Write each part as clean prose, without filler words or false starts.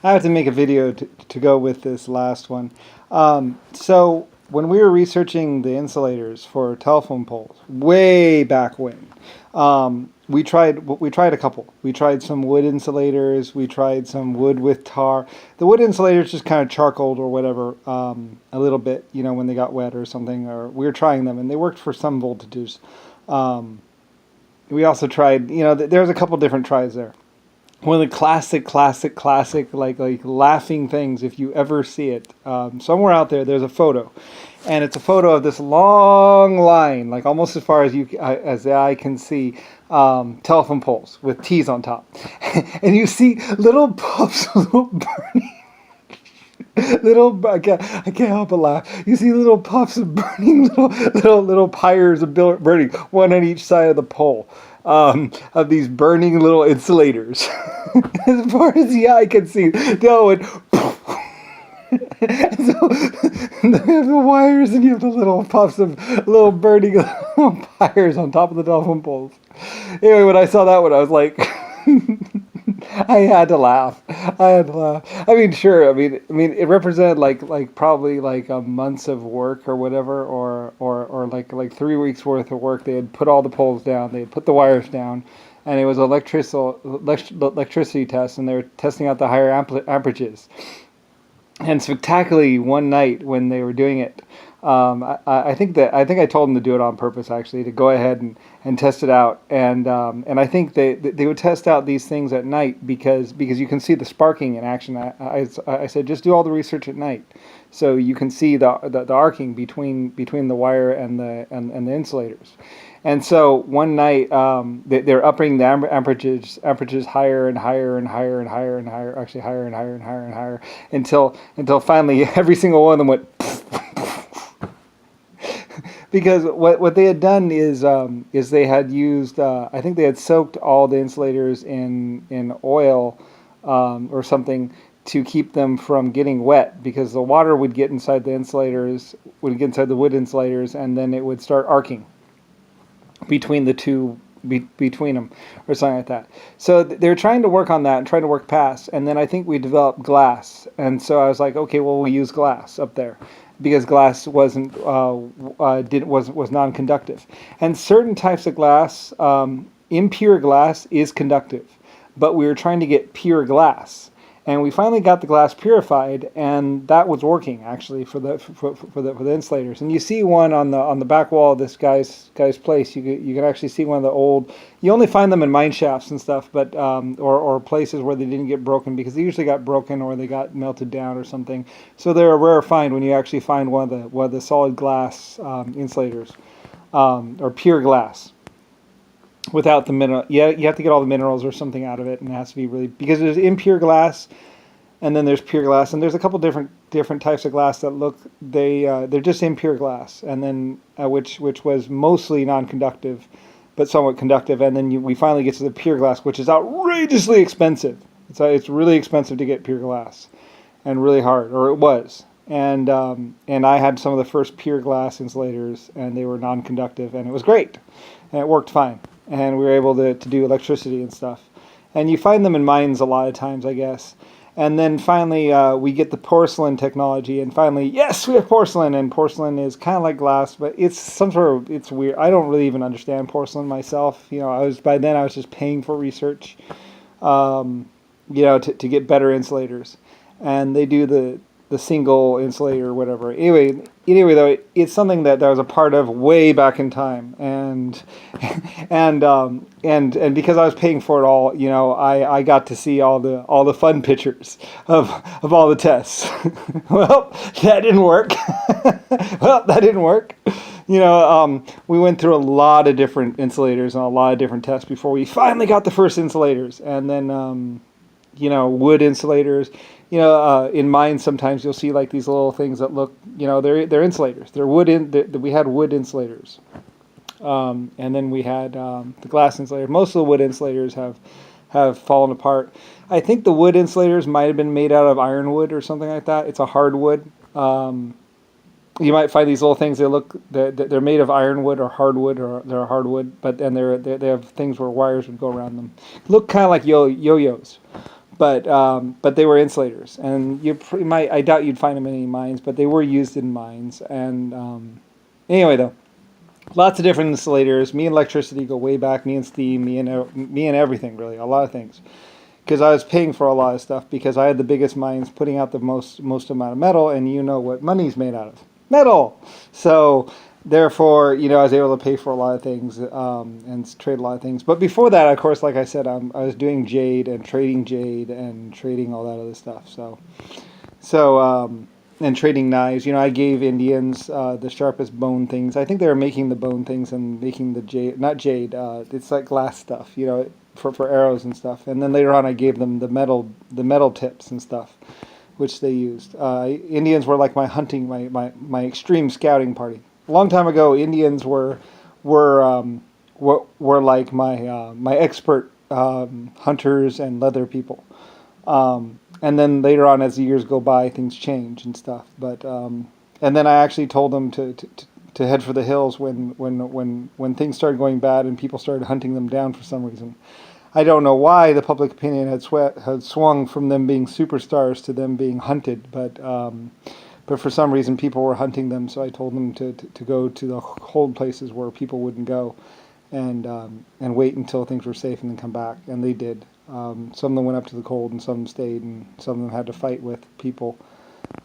I have to make a video to go with this last one. So when we were researching the insulators for telephone poles, way back when, we tried a couple. We tried some wood insulators. We tried some wood with tar. The wood insulators just kind of charcoaled or whatever a little bit, when they got wet or something. Or we were trying them, and they worked for some voltages. We also tried, there's a couple different tries there. One of the classic, like laughing things, if you ever see it, somewhere out there, there's a photo, and it's a photo of this long line, like almost as far as as the eye can see, telephone poles with T's on top, and you see little puffs, little burning. I can't help but laugh. You see little puffs of burning, little pyres of burning, one on each side of the pole, of these burning little insulators. As far as the eye can see, they all went. And so you have the wires, and you have the little puffs of little burning little pyres on top of the telephone poles. Anyway, when I saw that one, I was like. I had to laugh. I mean, sure. I mean, it represented like probably like months of work or whatever, or like 3 weeks worth of work. They had put all the poles down. They had put the wires down, and it was electricity test, and they were testing out the higher amperages. And spectacularly, one night when they were doing it, I think I told them to do it on purpose, actually, to go ahead and test it out. And I think they would test out these things at night because you can see the sparking in action. I said, just do all the research at night, so you can see the arcing between the wire and the insulators. And so one night they're upping the amperages higher and higher and higher and higher and higher, actually higher and higher and higher and higher, until finally every single one of them went. Because what they had done is they had used, I think they had soaked all the insulators in oil or something to keep them from getting wet, because the water would get inside the insulators, would get inside the wood insulators, and then it would start arcing between the two, between them, or something like that. So they were trying to work on that and trying to work past, and then I think we developed glass, and so I was like, okay, well, we'll use glass up there, because glass was non-conductive, and certain types of glass, impure glass, is conductive, but we were trying to get pure glass, and we finally got the glass purified, and that was working actually for the insulators. And you see one on the back wall of this guy's place. You can actually see one of the old. You only find them in mine shafts and stuff, but or places where they didn't get broken, because they usually got broken or they got melted down or something. So they're a rare find when you actually find one of the solid glass insulators or pure glass. Without the mineral, you have to get all the minerals or something out of it, and it has to be really, because there's impure glass, and then there's pure glass, and there's a couple different types of glass that they're just impure glass, and then which was mostly non-conductive, but somewhat conductive, and then we finally get to the pure glass, which is outrageously expensive. It's really expensive to get pure glass, and really hard, or it was. And I had some of the first pure glass insulators, and they were non-conductive, and it was great, and it worked fine. And we were able to do electricity and stuff. And you find them in mines a lot of times, I guess. And then finally we get the porcelain technology, and finally, yes, we have porcelain, and porcelain is kind of like glass, but it's weird. I don't really even understand porcelain myself. By then I was just paying for research, to get better insulators. And they do the single insulator or whatever. Anyway, though, it's something that I was a part of way back in time, and because I was paying for it all, I got to see all the fun pictures of all the tests. Well, that didn't work. We went through a lot of different insulators and a lot of different tests before we finally got the first insulators, and then wood insulators. In mines sometimes you'll see like these little things that look, they're insulators. They're we had wood insulators, and then we had the glass insulators. Most of the wood insulators have fallen apart. I think the wood insulators might have been made out of ironwood or something like that. It's a hardwood. You might find these little things. They're made of ironwood or hardwood, or they're hardwood, but then they have things where wires would go around them. Look kind of like yo-yos. but they were insulators, and I doubt you'd find them in any mines, but they were used in mines. And anyway, though, lots of different insulators. Me and electricity go way back. Me and steam. Me and everything, really, a lot of things. Because I was paying for a lot of stuff because I had the biggest mines putting out the most amount of metal, and you know what money's made out of metal. So therefore, I was able to pay for a lot of things and trade a lot of things. But before that, of course, like I said, I was doing jade and trading all that other stuff. And trading knives. I gave Indians the sharpest bone things. I think they were making the bone things and making the jade, not jade. It's like glass stuff. For arrows and stuff. And then later on, I gave them the metal tips and stuff, which they used. Indians were like my hunting, my extreme scouting party. A long time ago, Indians were like my expert hunters and leather people. And then later on, as the years go by, things change and stuff. But and then I actually told them to head for the hills when things started going bad and people started hunting them down for some reason. I don't know why the public opinion had swung from them being superstars to them being hunted, but for some reason people were hunting them, so I told them to go to the cold places where people wouldn't go, and wait until things were safe and then come back, and they did. Some of them went up to the cold and some of them stayed, and some of them had to fight with people.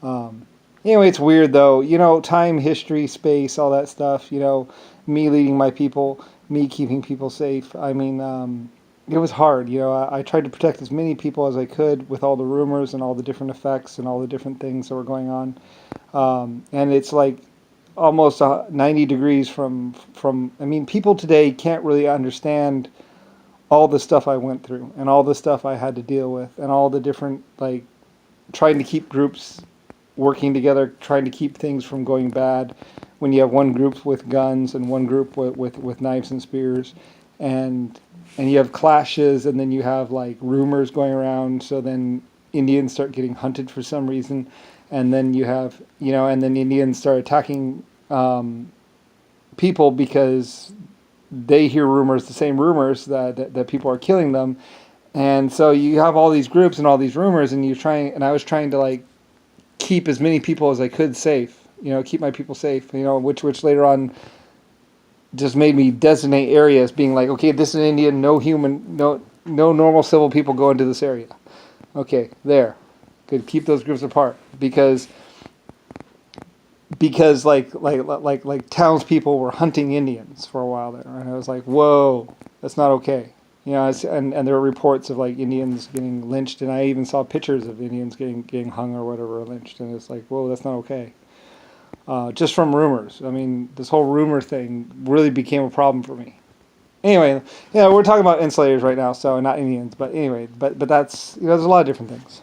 Anyway, it's weird though, time, history, space, all that stuff, me leading my people, me keeping people safe. I mean, it was hard. I tried to protect as many people as I could with all the rumors and all the different effects and all the different things that were going on. And it's like almost 90 degrees from, I mean, people today can't really understand all the stuff I went through and all the stuff I had to deal with and all the different, like, trying to keep groups working together, trying to keep things from going bad when you have one group with guns and one group with knives and spears, and you have clashes, and then you have like rumors going around, so then Indians start getting hunted for some reason, and then you have, and then Indians start attacking people because they hear rumors, the same rumors that people are killing them, and so you have all these groups and all these rumors, and I was trying to like keep as many people as I could safe, keep my people safe, which later on just made me designate areas being like, okay, this is an Indian, no normal civil people go into this area. Okay, there. Good, keep those groups apart because like townspeople were hunting Indians for a while there, and I was like, whoa, that's not okay. And there were reports of like Indians getting lynched, and I even saw pictures of Indians getting hung or whatever, or lynched, and it's like, whoa, that's not okay. Just from rumors. I mean, this whole rumor thing really became a problem for me. Anyway, we're talking about insulators right now, so not Indians, but anyway, but that's, there's a lot of different things.